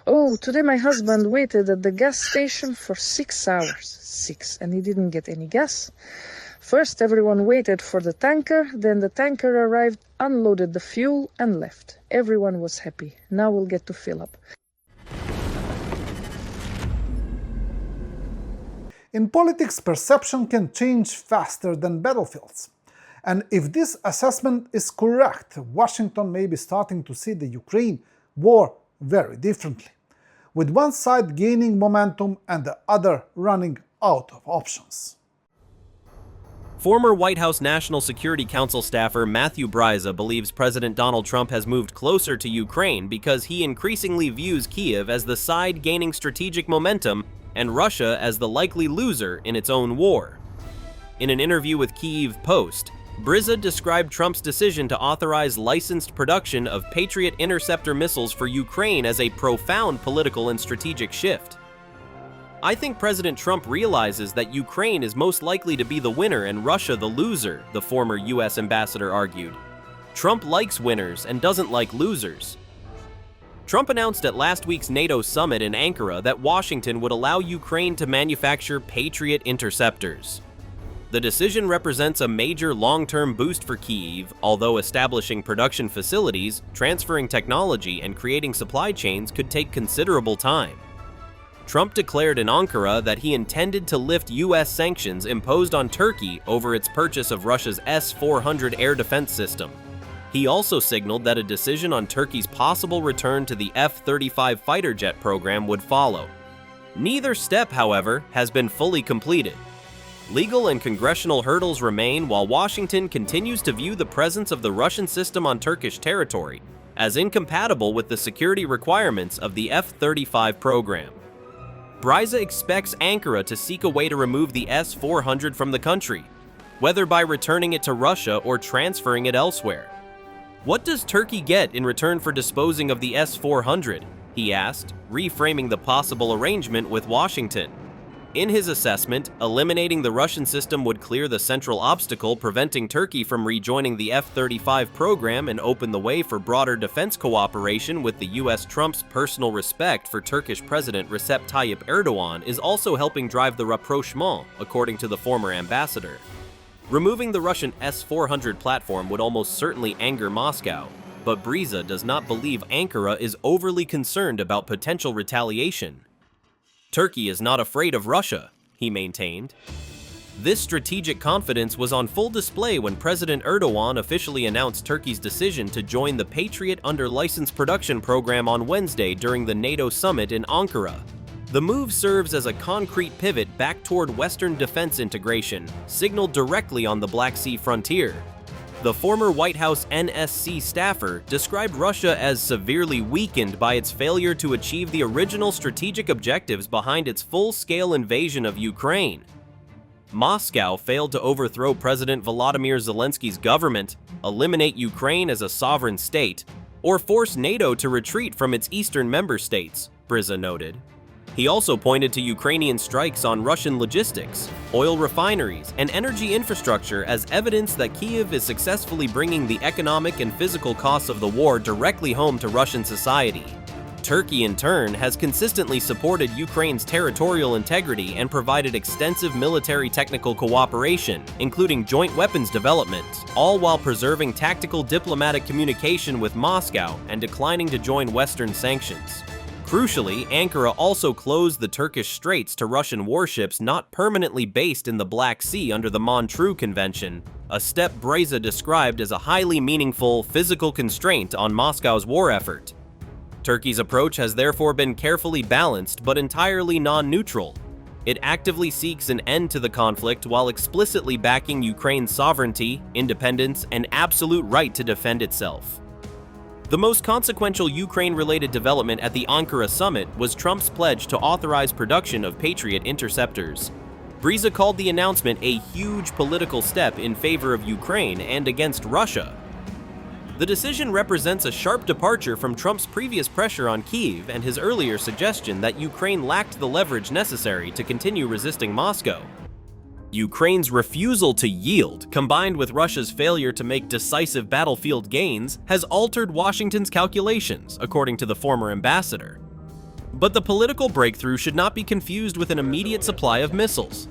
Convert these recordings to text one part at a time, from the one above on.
Oh, today my husband waited at the gas station for 6 hours. 6, and he didn't get any gas. First, everyone waited for the tanker, then the tanker arrived, unloaded the fuel, and left. Everyone was happy. Now we'll get to fill up. In politics, perception can change faster than battlefields. And if this assessment is correct, Washington may be starting to see the Ukraine war very differently, with one side gaining momentum and the other running out of options. Former White House National Security Council staffer Matthew Bryza believes President Donald Trump has moved closer to Ukraine because he increasingly views Kyiv as the side gaining strategic momentum and Russia as the likely loser in its own war. In an interview with Kyiv Post, Bryza described Trump's decision to authorize licensed production of Patriot interceptor missiles for Ukraine as a profound political and strategic shift. "I think President Trump realizes that Ukraine is most likely to be the winner and Russia the loser," the former US ambassador argued. "Trump likes winners and doesn't like losers." Trump announced at last week's NATO summit in Ankara that Washington would allow Ukraine to manufacture Patriot interceptors. The decision represents a major long-term boost for Kyiv, although establishing production facilities, transferring technology, and creating supply chains could take considerable time. Trump declared in Ankara that he intended to lift US sanctions imposed on Turkey over its purchase of Russia's S-400 air defense system. He also signaled that a decision on Turkey's possible return to the F-35 fighter jet program would follow. Neither step, however, has been fully completed. Legal and congressional hurdles remain while Washington continues to view the presence of the Russian system on Turkish territory as incompatible with the security requirements of the F-35 program. Bryza expects Ankara to seek a way to remove the S-400 from the country, whether by returning it to Russia or transferring it elsewhere. "What does Turkey get in return for disposing of the S-400?" he asked, reframing the possible arrangement with Washington. In his assessment, eliminating the Russian system would clear the central obstacle preventing Turkey from rejoining the F-35 program and open the way for broader defense cooperation with the US. Trump's personal respect for Turkish President Recep Tayyip Erdogan is also helping drive the rapprochement, according to the former ambassador. Removing the Russian S-400 platform would almost certainly anger Moscow, but Bryza does not believe Ankara is overly concerned about potential retaliation. "Turkey is not afraid of Russia," he maintained. This strategic confidence was on full display when President Erdogan officially announced Turkey's decision to join the Patriot under license production program on Wednesday during the NATO summit in Ankara. The move serves as a concrete pivot back toward Western defense integration, signaled directly on the Black Sea frontier. The former White House NSC staffer described Russia as severely weakened by its failure to achieve the original strategic objectives behind its full-scale invasion of Ukraine. Moscow failed to overthrow President Volodymyr Zelensky's government, eliminate Ukraine as a sovereign state, or force NATO to retreat from its eastern member states, Bryza noted. He also pointed to Ukrainian strikes on Russian logistics, oil refineries, and energy infrastructure as evidence that Kyiv is successfully bringing the economic and physical costs of the war directly home to Russian society. Turkey, in turn, has consistently supported Ukraine's territorial integrity and provided extensive military technical cooperation, including joint weapons development, all while preserving tactical diplomatic communication with Moscow and declining to join Western sanctions. Crucially, Ankara also closed the Turkish straits to Russian warships not permanently based in the Black Sea under the Montreux Convention, a step Bryza described as a highly meaningful physical constraint on Moscow's war effort. Turkey's approach has therefore been carefully balanced but entirely non-neutral. It actively seeks an end to the conflict while explicitly backing Ukraine's sovereignty, independence, and absolute right to defend itself. The most consequential Ukraine-related development at the Ankara summit was Trump's pledge to authorize production of Patriot interceptors. Bryza called the announcement a huge political step in favor of Ukraine and against Russia. The decision represents a sharp departure from Trump's previous pressure on Kyiv and his earlier suggestion that Ukraine lacked the leverage necessary to continue resisting Moscow. Ukraine's refusal to yield, combined with Russia's failure to make decisive battlefield gains, has altered Washington's calculations, according to the former ambassador. But the political breakthrough should not be confused with an immediate supply of missiles.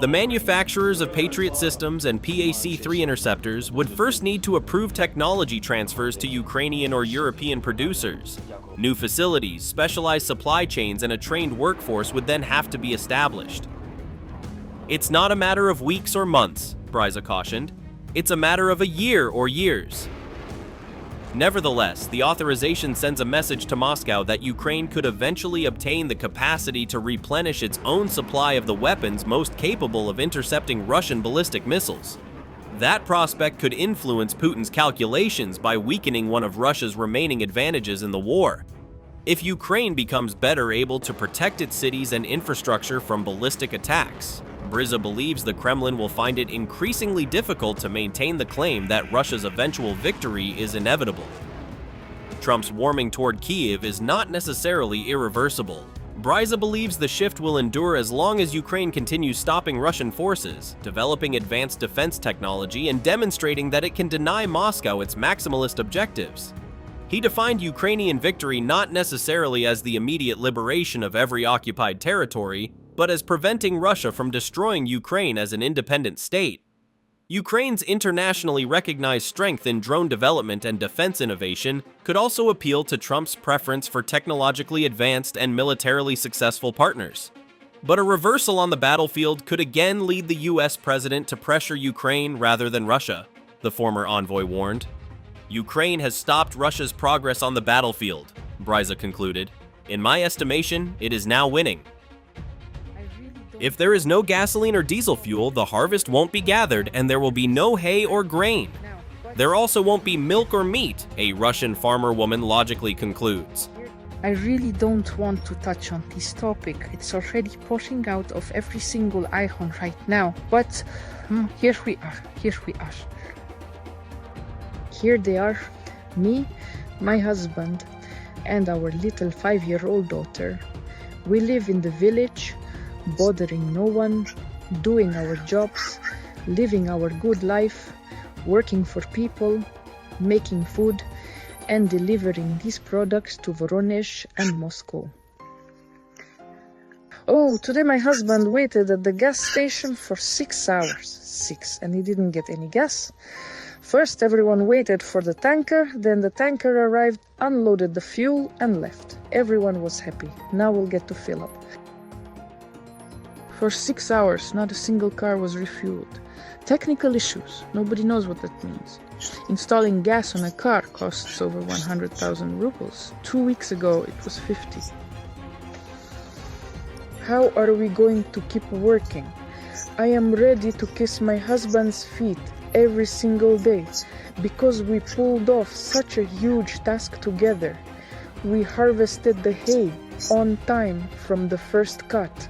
The manufacturers of Patriot systems and PAC-3 interceptors would first need to approve technology transfers to Ukrainian or European producers. New facilities, specialized supply chains, and a trained workforce would then have to be established. It's not a matter of weeks or months, Bryza cautioned. It's a matter of a year or years. Nevertheless, the authorization sends a message to Moscow that Ukraine could eventually obtain the capacity to replenish its own supply of the weapons most capable of intercepting Russian ballistic missiles. That prospect could influence Putin's calculations by weakening one of Russia's remaining advantages in the war. If Ukraine becomes better able to protect its cities and infrastructure from ballistic attacks, Bryza believes the Kremlin will find it increasingly difficult to maintain the claim that Russia's eventual victory is inevitable. Trump's warming toward Kyiv is not necessarily irreversible. Bryza believes the shift will endure as long as Ukraine continues stopping Russian forces, developing advanced defense technology, and demonstrating that it can deny Moscow its maximalist objectives. He defined Ukrainian victory not necessarily as the immediate liberation of every occupied territory, but as preventing Russia from destroying Ukraine as an independent state. Ukraine's internationally recognized strength in drone development and defense innovation could also appeal to Trump's preference for technologically advanced and militarily successful partners. But a reversal on the battlefield could again lead the US president to pressure Ukraine rather than Russia, the former envoy warned. Ukraine has stopped Russia's progress on the battlefield, Bryza concluded. In my estimation, it is now winning. If there is no gasoline or diesel fuel, the harvest won't be gathered and there will be no hay or grain. There also won't be milk or meat, a Russian farmer woman logically concludes. I really don't want to touch on this topic. It's already pouring out of every single icon right now. But here we are. Here they are, me, my husband, and our little 5-year-old daughter. We live in the village, bothering no one, doing our jobs, living our good life, working for people, making food, and delivering these products to Voronezh and Moscow. Oh, today my husband waited at the gas station for 6 hours. And he didn't get any gas. First, everyone waited for the tanker, then the tanker arrived, unloaded the fuel, and left. Everyone was happy. Now we'll get to fill up. For 6 hours, not a single car was refueled. Technical issues. Nobody knows what that means. Installing gas on a car costs over 100,000 rubles. 2 weeks ago, it was 50. How are we going to keep working? I am ready to kiss my husband's feet every single day because we pulled off such a huge task together. We harvested the hay on time from the first cut.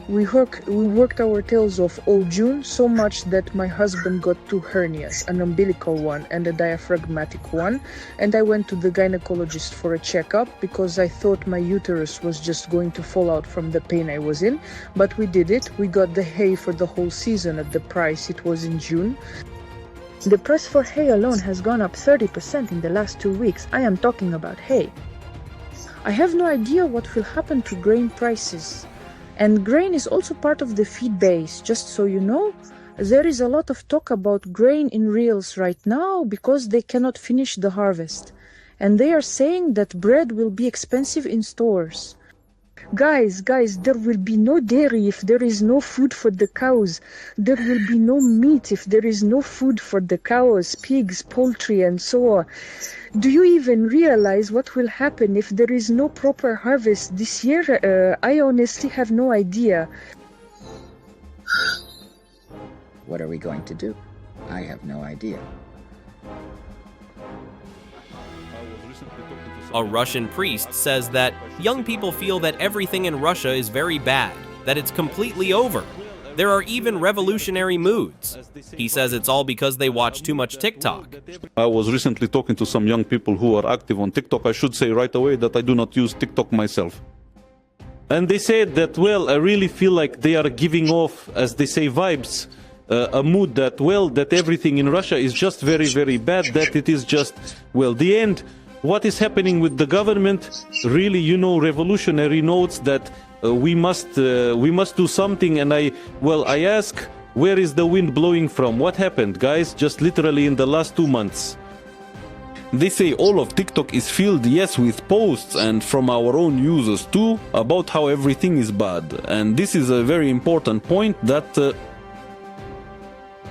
We worked our tails off all June, so much that my husband got 2 hernias, an umbilical one and a diaphragmatic one, and I went to the gynecologist for a checkup because I thought my uterus was just going to fall out from the pain I was in, but we did it. We got the hay for the whole season at the price it was in June. The price for hay alone has gone up 30% in the last 2 weeks. I am talking about hay. I have no idea what will happen to grain prices. And grain is also part of the feed base, just so you know. There is a lot of talk about grain in reels right now because they cannot finish the harvest. And they are saying that bread will be expensive in stores. Guys, there will be no dairy if there is no food for the cows. There will be no meat if there is no food for the cows, pigs, poultry, and so on. Do you even realize what will happen if there is no proper harvest this year? I honestly have no idea. What are we going to do? I have no idea. A Russian priest says that young people feel that everything in Russia is very bad, that it's completely over. There are even revolutionary moods. He says it's all because they watch too much TikTok. I was recently talking to some young people who are active on TikTok. I should say right away that I do not use TikTok myself. And they said that, well, I really feel like they are giving off, as they say, vibes, a mood that, well, that everything in Russia is just very, very bad, that it is just, well, the end what is happening with the government, really, you know, revolutionary notes that we must do something. And I ask, where is the wind blowing from? What happened, guys? Just literally in the last 2 months. They say all of TikTok is filled, yes, with posts and from our own users too, about how everything is bad. And this is a very important point, that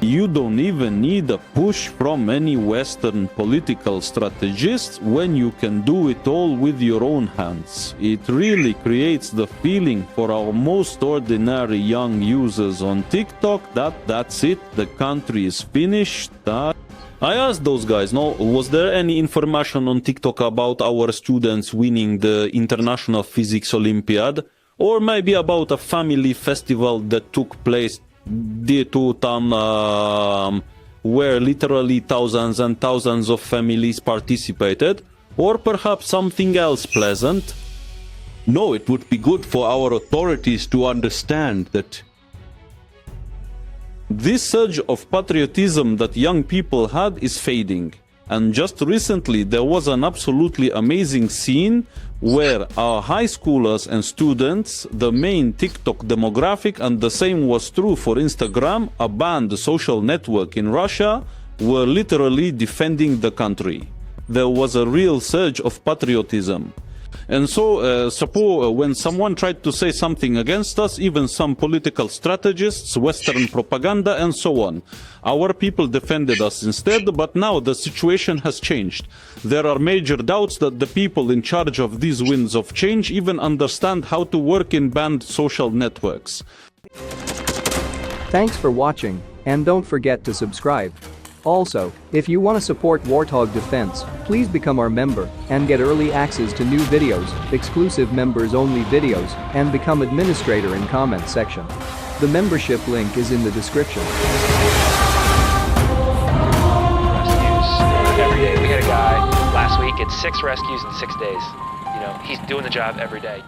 you don't even need a push from any Western political strategists when you can do it all with your own hands. It really creates the feeling for our most ordinary young users on TikTok that that's it, the country is finished. I asked those guys, no, was there any information on TikTok about our students winning the International Physics Olympiad? Or maybe about a family festival that took place where literally thousands and thousands of families participated? Or perhaps something else pleasant? No, it would be good for our authorities to understand that this surge of patriotism that young people had is fading. And just recently there was an absolutely amazing scene where our high schoolers and students, the main TikTok demographic, and the same was true for Instagram, a banned social network in Russia, were literally defending the country. There was a real surge of patriotism. And so, suppose when someone tried to say something against us, even some political strategists, Western propaganda, and so on, our people defended us instead, but now the situation has changed. There are major doubts that the people in charge of these winds of change even understand how to work in banned social networks. Thanks for watching, and don't forget to subscribe. Also, if you want to support Warthog Defense, please become our member and get early access to new videos, exclusive members-only videos, and become administrator in comment section. The membership link is in the description. Rescues every day. We had a guy last week at 6 rescues in 6 days. You know, he's doing the job every day.